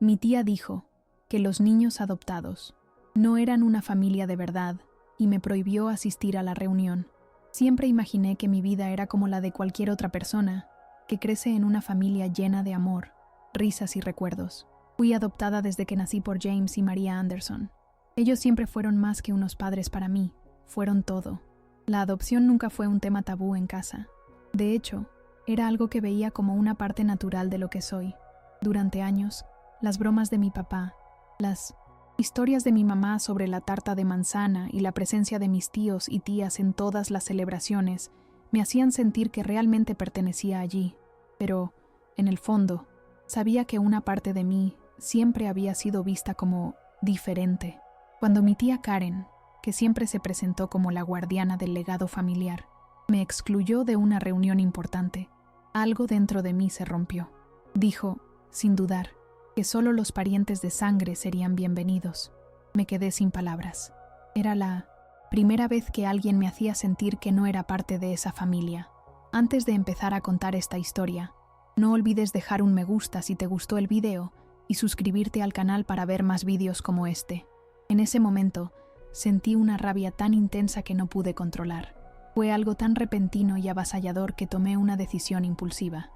Mi tía dijo que los niños adoptados no eran una familia de verdad y me prohibió asistir a la reunión. Siempre imaginé que mi vida era como la de cualquier otra persona, que crece en una familia llena de amor, risas y recuerdos. Fui adoptada desde que nací por James y Maria Anderson. Ellos siempre fueron más que unos padres para mí, fueron todo. La adopción nunca fue un tema tabú en casa. De hecho, era algo que veía como una parte natural de lo que soy. Durante años, las bromas de mi papá, las historias de mi mamá sobre la tarta de manzana y la presencia de mis tíos y tías en todas las celebraciones me hacían sentir que realmente pertenecía allí. Pero, en el fondo, sabía que una parte de mí siempre había sido vista como diferente. Cuando mi tía Karen, que siempre se presentó como la guardiana del legado familiar, me excluyó de una reunión importante, algo dentro de mí se rompió. Dijo, sin dudar, que solo los parientes de sangre serían bienvenidos. Me quedé sin palabras. Era la primera vez que alguien me hacía sentir que no era parte de esa familia. Antes de empezar a contar esta historia, no olvides dejar un me gusta si te gustó el video y suscribirte al canal para ver más vídeos como este. En ese momento, sentí una rabia tan intensa que no pude controlar. Fue algo tan repentino y avasallador que tomé una decisión impulsiva.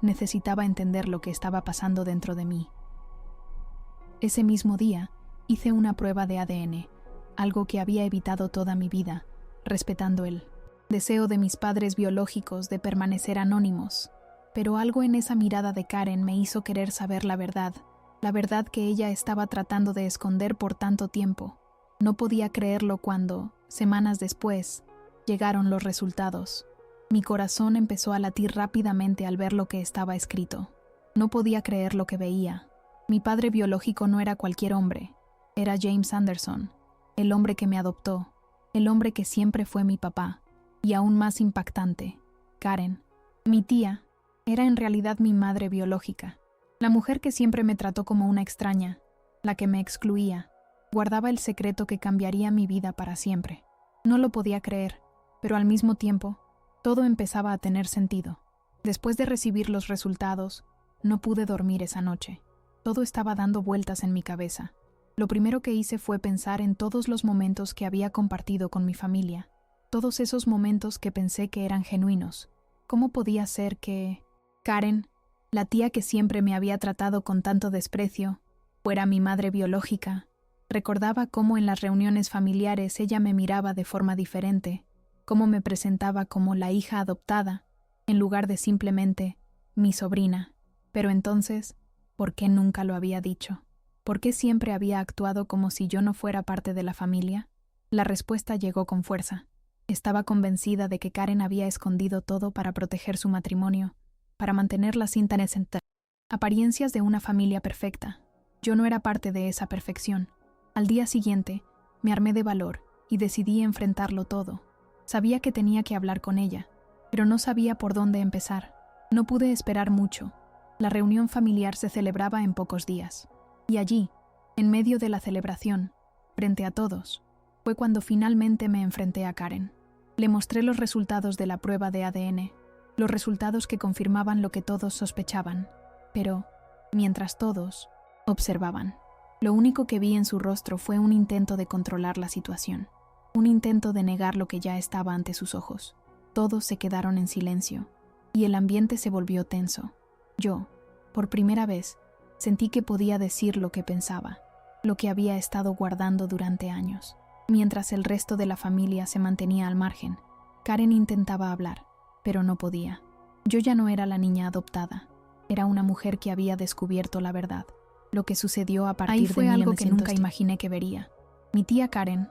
Necesitaba entender lo que estaba pasando dentro de mí. Ese mismo día, hice una prueba de ADN, algo que había evitado toda mi vida, respetando el deseo de mis padres biológicos de permanecer anónimos. Pero algo en esa mirada de Karen me hizo querer saber la verdad que ella estaba tratando de esconder por tanto tiempo. No podía creerlo cuando, semanas después, llegaron los resultados. Mi corazón empezó a latir rápidamente al ver lo que estaba escrito. No podía creer lo que veía. Mi padre biológico no era cualquier hombre. Era James Anderson, el hombre que me adoptó, el hombre que siempre fue mi papá. Y aún más impactante, Karen, mi tía, era en realidad mi madre biológica. La mujer que siempre me trató como una extraña, la que me excluía, guardaba el secreto que cambiaría mi vida para siempre. No lo podía creer, pero al mismo tiempo, todo empezaba a tener sentido. Después de recibir los resultados, no pude dormir esa noche. Todo estaba dando vueltas en mi cabeza. Lo primero que hice fue pensar en todos los momentos que había compartido con mi familia. Todos esos momentos que pensé que eran genuinos. ¿Cómo podía ser que Karen, la tía que siempre me había tratado con tanto desprecio, fuera mi madre biológica? Recordaba cómo en las reuniones familiares ella me miraba de forma diferente, cómo me presentaba como la hija adoptada, en lugar de simplemente mi sobrina. Pero entonces, ¿por qué nunca lo había dicho? ¿Por qué siempre había actuado como si yo no fuera parte de la familia? La respuesta llegó con fuerza. Estaba convencida de que Karen había escondido todo para proteger su matrimonio, para mantener la cinta en el apariencias de una familia perfecta. Yo no era parte de esa perfección. Al día siguiente, me armé de valor y decidí enfrentarlo todo. Sabía que tenía que hablar con ella, pero no sabía por dónde empezar. No pude esperar mucho. La reunión familiar se celebraba en pocos días. Y allí, en medio de la celebración, frente a todos, fue cuando finalmente me enfrenté a Karen. Le mostré los resultados de la prueba de ADN, los resultados que confirmaban lo que todos sospechaban. Pero, mientras todos observaban, lo único que vi en su rostro fue un intento de controlar la situación, un intento de negar lo que ya estaba ante sus ojos. Todos se quedaron en silencio, y el ambiente se volvió tenso. Yo, por primera vez, sentí que podía decir lo que pensaba, lo que había estado guardando durante años. Mientras el resto de la familia se mantenía al margen, Karen intentaba hablar, pero no podía. Yo ya no era la niña adoptada, era una mujer que había descubierto la verdad. Lo que sucedió a partir de 1900 fue algo que nunca imaginé que vería. Mi tía Karen,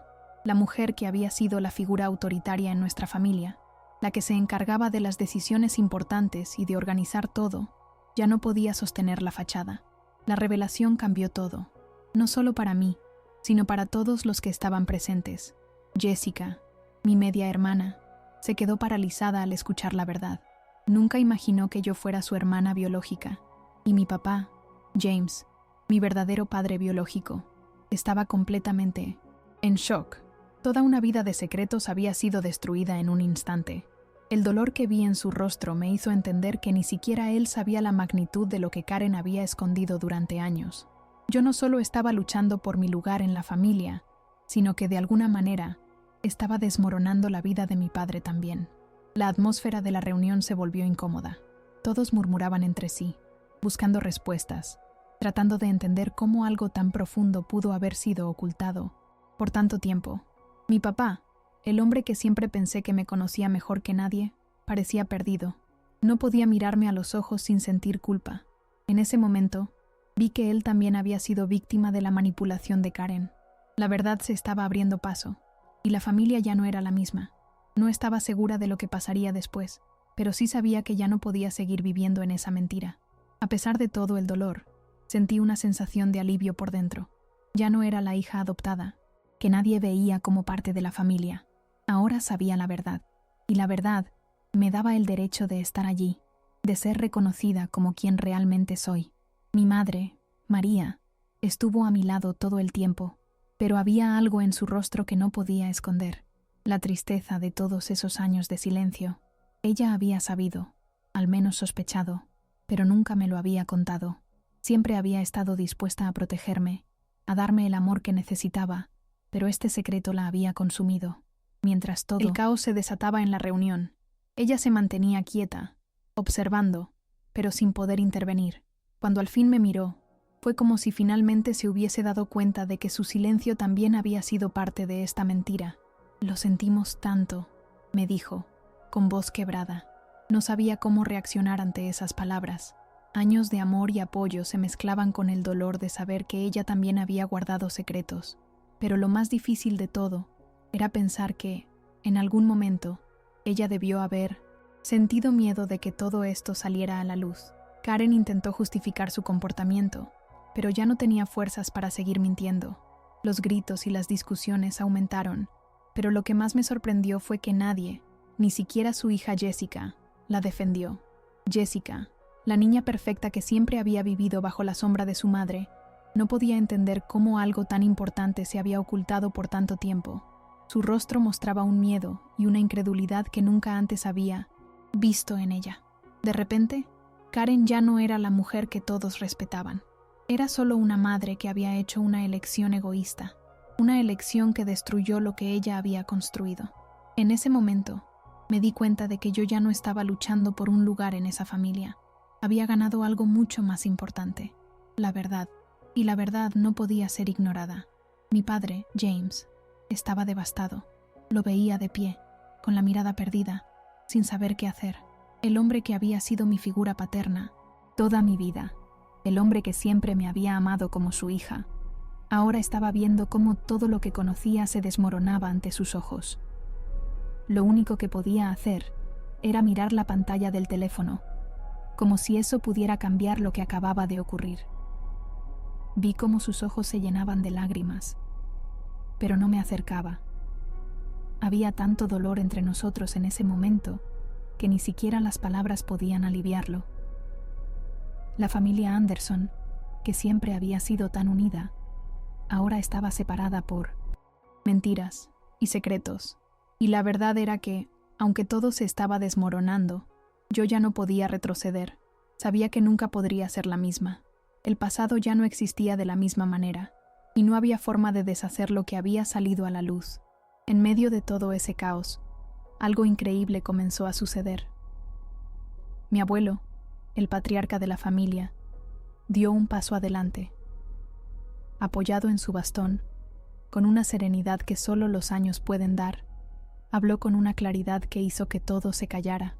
la mujer que había sido la figura autoritaria en nuestra familia, la que se encargaba de las decisiones importantes y de organizar todo, ya no podía sostener la fachada. La revelación cambió todo, no solo para mí, sino para todos los que estaban presentes. Jessica, mi media hermana, se quedó paralizada al escuchar la verdad. Nunca imaginó que yo fuera su hermana biológica. Y mi papá, James, mi verdadero padre biológico, estaba completamente en shock. Toda una vida de secretos había sido destruida en un instante. El dolor que vi en su rostro me hizo entender que ni siquiera él sabía la magnitud de lo que Karen había escondido durante años. Yo no solo estaba luchando por mi lugar en la familia, sino que de alguna manera estaba desmoronando la vida de mi padre también. La atmósfera de la reunión se volvió incómoda. Todos murmuraban entre sí, buscando respuestas, tratando de entender cómo algo tan profundo pudo haber sido ocultado por tanto tiempo. Mi papá, el hombre que siempre pensé que me conocía mejor que nadie, parecía perdido. No podía mirarme a los ojos sin sentir culpa. En ese momento, vi que él también había sido víctima de la manipulación de Karen. La verdad se estaba abriendo paso, y la familia ya no era la misma. No estaba segura de lo que pasaría después, pero sí sabía que ya no podía seguir viviendo en esa mentira. A pesar de todo el dolor, sentí una sensación de alivio por dentro. Ya no era la hija adoptada, que nadie veía como parte de la familia. Ahora sabía la verdad, y la verdad me daba el derecho de estar allí, de ser reconocida como quien realmente soy. Mi madre, María, estuvo a mi lado todo el tiempo, pero había algo en su rostro que no podía esconder, la tristeza de todos esos años de silencio. Ella había sabido, al menos sospechado, pero nunca me lo había contado. Siempre había estado dispuesta a protegerme, a darme el amor que necesitaba, pero este secreto la había consumido. Mientras todo el caos se desataba en la reunión, ella se mantenía quieta, observando, pero sin poder intervenir. Cuando al fin me miró, fue como si finalmente se hubiese dado cuenta de que su silencio también había sido parte de esta mentira. «Lo sentimos tanto», me dijo, con voz quebrada. No sabía cómo reaccionar ante esas palabras. Años de amor y apoyo se mezclaban con el dolor de saber que ella también había guardado secretos. Pero lo más difícil de todo era pensar que, en algún momento, ella debió haber sentido miedo de que todo esto saliera a la luz. Karen intentó justificar su comportamiento, pero ya no tenía fuerzas para seguir mintiendo. Los gritos y las discusiones aumentaron, pero lo que más me sorprendió fue que nadie, ni siquiera su hija Jessica, la defendió. Jessica, la niña perfecta que siempre había vivido bajo la sombra de su madre, no podía entender cómo algo tan importante se había ocultado por tanto tiempo. Su rostro mostraba un miedo y una incredulidad que nunca antes había visto en ella. De repente, Karen ya no era la mujer que todos respetaban. Era solo una madre que había hecho una elección egoísta, una elección que destruyó lo que ella había construido. En ese momento, me di cuenta de que yo ya no estaba luchando por un lugar en esa familia. Había ganado algo mucho más importante, la verdad, y la verdad no podía ser ignorada. Mi padre, James, estaba devastado. Lo veía de pie, con la mirada perdida, sin saber qué hacer. El hombre que había sido mi figura paterna toda mi vida, el hombre que siempre me había amado como su hija, ahora estaba viendo cómo todo lo que conocía se desmoronaba ante sus ojos. Lo único que podía hacer era mirar la pantalla del teléfono, como si eso pudiera cambiar lo que acababa de ocurrir. Vi cómo sus ojos se llenaban de lágrimas, pero no me acercaba. Había tanto dolor entre nosotros en ese momento que ni siquiera las palabras podían aliviarlo. La familia Anderson, que siempre había sido tan unida, ahora estaba separada por mentiras y secretos. Y la verdad era que, aunque todo se estaba desmoronando, yo ya no podía retroceder. Sabía que nunca podría ser la misma. El pasado ya no existía de la misma manera, y no había forma de deshacer lo que había salido a la luz. En medio de todo ese caos, algo increíble comenzó a suceder. Mi abuelo, el patriarca de la familia, dio un paso adelante. Apoyado en su bastón, con una serenidad que solo los años pueden dar, habló con una claridad que hizo que todo se callara.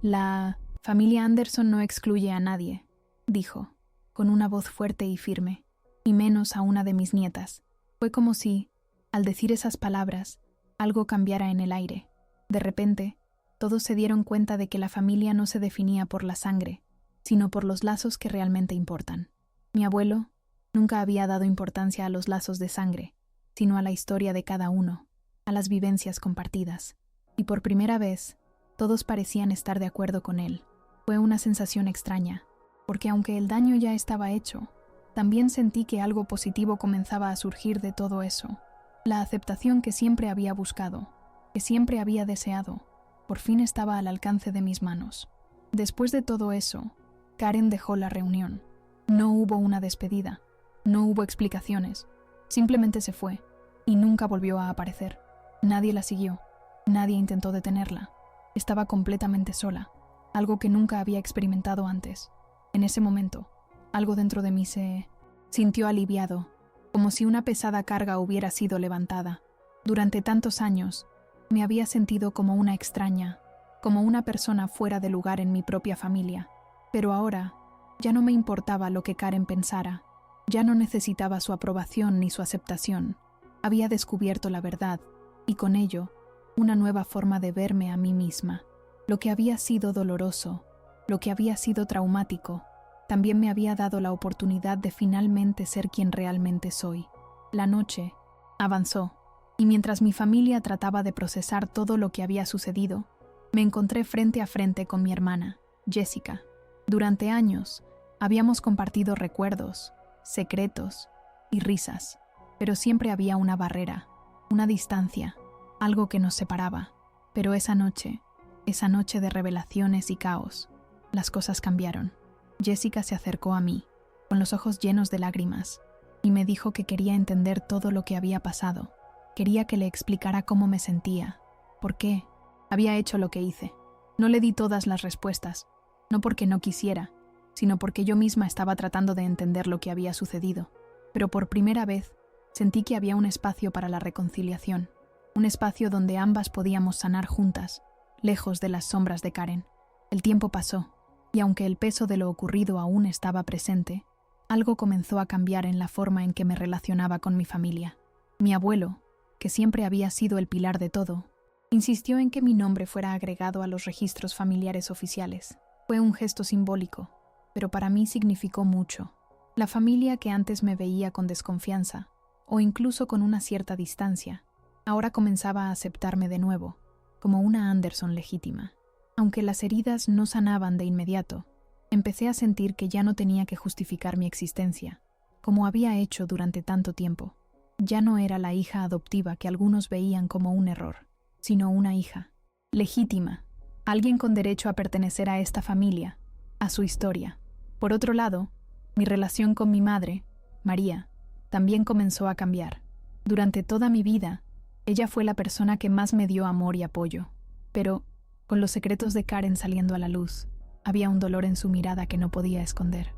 La familia Anderson no excluye a nadie, dijo, con una voz fuerte y firme, y menos a una de mis nietas. Fue como si, al decir esas palabras, algo cambiara en el aire. De repente, todos se dieron cuenta de que la familia no se definía por la sangre, sino por los lazos que realmente importan. Mi abuelo nunca había dado importancia a los lazos de sangre, sino a la historia de cada uno, a las vivencias compartidas. Y por primera vez, todos parecían estar de acuerdo con él. Fue una sensación extraña, porque aunque el daño ya estaba hecho, también sentí que algo positivo comenzaba a surgir de todo eso. La aceptación que siempre había buscado, que siempre había deseado, Por fin estaba al alcance de mis manos. Después de todo eso, Karen dejó la reunión. No hubo una despedida, no hubo explicaciones. Simplemente se fue y nunca volvió a aparecer. Nadie la siguió, nadie intentó detenerla. Estaba completamente sola, algo que nunca había experimentado antes. En ese momento, algo dentro de mí se sintió aliviado, como si una pesada carga hubiera sido levantada. Durante tantos años, me había sentido como una extraña, como una persona fuera de lugar en mi propia familia. Pero ahora, ya no me importaba lo que Karen pensara. Ya no necesitaba su aprobación ni su aceptación. Había descubierto la verdad, y con ello, una nueva forma de verme a mí misma. Lo que había sido doloroso, lo que había sido traumático, también me había dado la oportunidad de finalmente ser quien realmente soy. La noche avanzó, y mientras mi familia trataba de procesar todo lo que había sucedido, me encontré frente a frente con mi hermana, Jessica. Durante años, habíamos compartido recuerdos, secretos y risas, pero siempre había una barrera, una distancia, algo que nos separaba. Pero esa noche de revelaciones y caos, las cosas cambiaron. Jessica se acercó a mí, con los ojos llenos de lágrimas, y me dijo que quería entender todo lo que había pasado. Quería que le explicara cómo me sentía, por qué había hecho lo que hice. No le di todas las respuestas, no porque no quisiera, sino porque yo misma estaba tratando de entender lo que había sucedido. Pero por primera vez, sentí que había un espacio para la reconciliación, un espacio donde ambas podíamos sanar juntas, lejos de las sombras de Karen. El tiempo pasó, y aunque el peso de lo ocurrido aún estaba presente, algo comenzó a cambiar en la forma en que me relacionaba con mi familia. Mi abuelo, que siempre había sido el pilar de todo, insistió en que mi nombre fuera agregado a los registros familiares oficiales. Fue un gesto simbólico, pero para mí significó mucho. La familia que antes me veía con desconfianza, o incluso con una cierta distancia, ahora comenzaba a aceptarme de nuevo, como una Anderson legítima. Aunque las heridas no sanaban de inmediato, empecé a sentir que ya no tenía que justificar mi existencia, como había hecho durante tanto tiempo. Ya no era la hija adoptiva que algunos veían como un error, sino una hija legítima, alguien con derecho a pertenecer a esta familia, a su historia. Por otro lado, mi relación con mi madre, María, también comenzó a cambiar. Durante toda mi vida, ella fue la persona que más me dio amor y apoyo, pero con los secretos de Karen saliendo a la luz, había un dolor en su mirada que no podía esconder.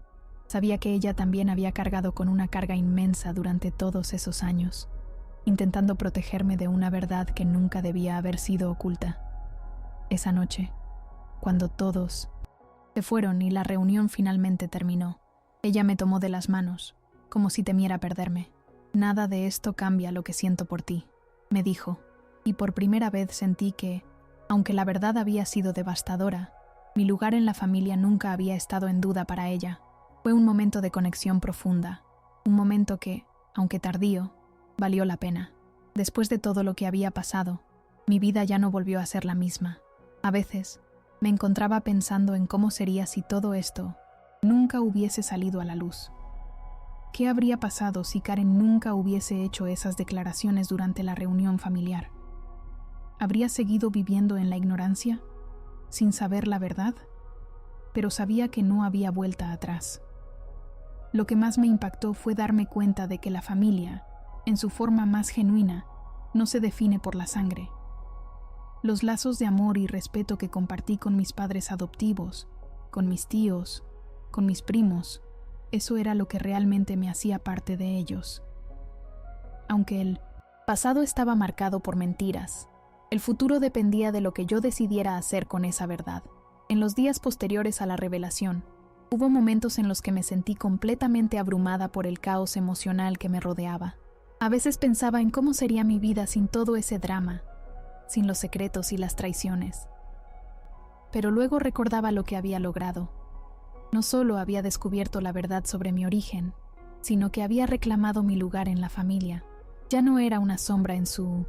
Sabía que ella también había cargado con una carga inmensa durante todos esos años, intentando protegerme de una verdad que nunca debía haber sido oculta. Esa noche, cuando todos se fueron y la reunión finalmente terminó, ella me tomó de las manos, como si temiera perderme. «Nada de esto cambia lo que siento por ti», me dijo, y por primera vez sentí que, aunque la verdad había sido devastadora, mi lugar en la familia nunca había estado en duda para ella. Fue un momento de conexión profunda, un momento que, aunque tardío, valió la pena. Después de todo lo que había pasado, mi vida ya no volvió a ser la misma. A veces, me encontraba pensando en cómo sería si todo esto nunca hubiese salido a la luz. ¿Qué habría pasado si Karen nunca hubiese hecho esas declaraciones durante la reunión familiar? ¿Habría seguido viviendo en la ignorancia, sin saber la verdad? Pero sabía que no había vuelta atrás. Lo que más me impactó fue darme cuenta de que la familia, en su forma más genuina, no se define por la sangre. Los lazos de amor y respeto que compartí con mis padres adoptivos, con mis tíos, con mis primos, eso era lo que realmente me hacía parte de ellos. Aunque el pasado estaba marcado por mentiras, el futuro dependía de lo que yo decidiera hacer con esa verdad. En los días posteriores a la revelación, hubo momentos en los que me sentí completamente abrumada por el caos emocional que me rodeaba. A veces pensaba en cómo sería mi vida sin todo ese drama, sin los secretos y las traiciones. Pero luego recordaba lo que había logrado. No solo había descubierto la verdad sobre mi origen, sino que había reclamado mi lugar en la familia. Ya no era una sombra en su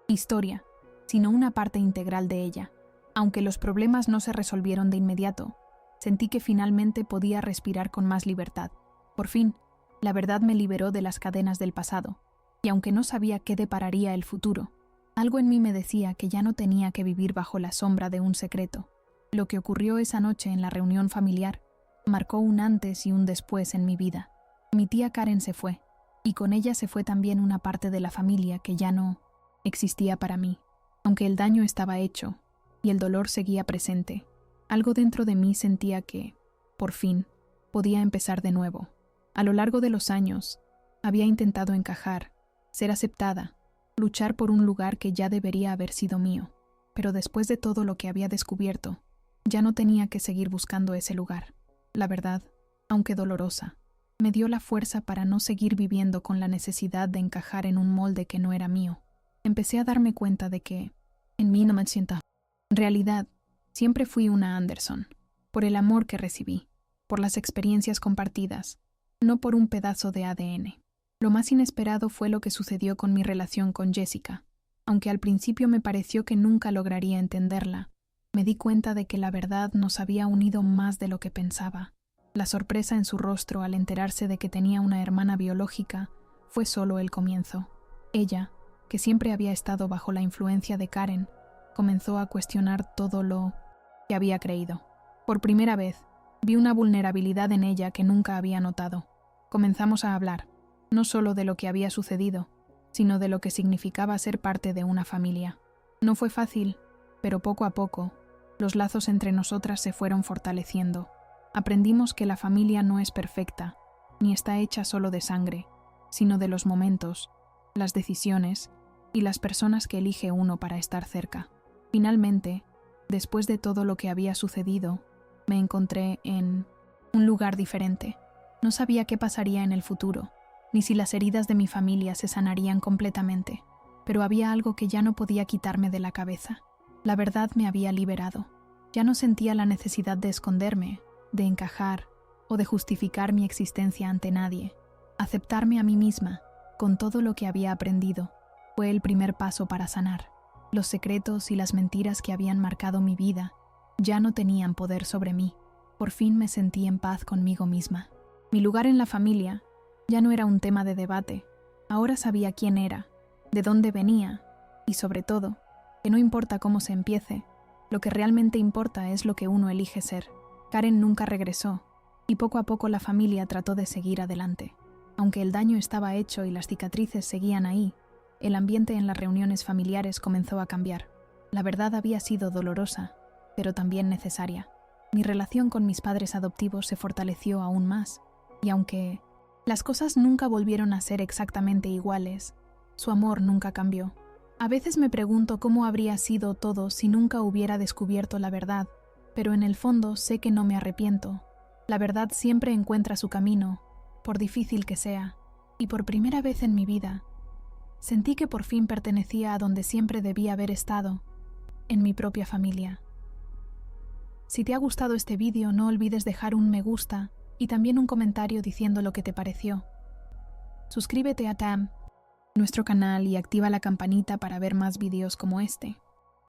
historia, sino una parte integral de ella. Aunque los problemas no se resolvieron de inmediato, sentí que finalmente podía respirar con más libertad. Por fin, la verdad me liberó de las cadenas del pasado, y aunque no sabía qué depararía el futuro, Algo en mí me decía que ya no tenía que vivir bajo la sombra de un secreto. Lo que ocurrió esa noche en la reunión familiar marcó un antes y un después en mi vida. Mi tía Karen se fue, y con ella se fue también una parte de la familia que ya no existía para mí. Aunque el daño estaba hecho y el dolor seguía presente, algo dentro de mí sentía que, por fin, podía empezar de nuevo. A lo largo de los años, había intentado encajar, ser aceptada, luchar por un lugar que ya debería haber sido mío, pero después de todo lo que había descubierto, ya no tenía que seguir buscando ese lugar. La verdad, aunque dolorosa, me dio la fuerza para no seguir viviendo con la necesidad de encajar en un molde que no era mío. Empecé a darme cuenta de que, en mí no me siento. En realidad, siempre fui una Anderson, por el amor que recibí, por las experiencias compartidas, no por un pedazo de ADN. Lo más inesperado fue lo que sucedió con mi relación con Jessica. Aunque al principio me pareció que nunca lograría entenderla, me di cuenta de que la verdad nos había unido más de lo que pensaba. La sorpresa en su rostro al enterarse de que tenía una hermana biológica fue solo el comienzo. Ella, que siempre había estado bajo la influencia de Karen, comenzó a cuestionar todo lo que había creído. Por primera vez, vi una vulnerabilidad en ella que nunca había notado. Comenzamos a hablar, no solo de lo que había sucedido, sino de lo que significaba ser parte de una familia. No fue fácil, pero poco a poco, los lazos entre nosotras se fueron fortaleciendo. Aprendimos que la familia no es perfecta, ni está hecha solo de sangre, sino de los momentos, las decisiones y las personas que elige uno para estar cerca. Finalmente, después de todo lo que había sucedido, me encontré en un lugar diferente. No sabía qué pasaría en el futuro, ni si las heridas de mi familia se sanarían completamente, pero había algo que ya no podía quitarme de la cabeza. La verdad me había liberado. Ya no sentía la necesidad de esconderme, de encajar o de justificar mi existencia ante nadie. Aceptarme a mí misma, con todo lo que había aprendido, fue el primer paso para sanar. Los secretos y las mentiras que habían marcado mi vida ya no tenían poder sobre mí. Por fin me sentí en paz conmigo misma. Mi lugar en la familia ya no era un tema de debate. Ahora sabía quién era, de dónde venía y, sobre todo, que no importa cómo se empiece, lo que realmente importa es lo que uno elige ser. Karen nunca regresó, y poco a poco la familia trató de seguir adelante. Aunque el daño estaba hecho y las cicatrices seguían ahí, el ambiente en las reuniones familiares comenzó a cambiar. La verdad había sido dolorosa, pero también necesaria. Mi relación con mis padres adoptivos se fortaleció aún más, y aunque las cosas nunca volvieron a ser exactamente iguales, su amor nunca cambió. A veces me pregunto cómo habría sido todo si nunca hubiera descubierto la verdad, pero en el fondo sé que no me arrepiento. La verdad siempre encuentra su camino, por difícil que sea, y por primera vez en mi vida, sentí que por fin pertenecía a donde siempre debía haber estado, en mi propia familia. Si te ha gustado este vídeo, no olvides dejar un me gusta y también un comentario diciendo lo que te pareció. Suscríbete a TAM, nuestro canal, y activa la campanita para ver más vídeos como este.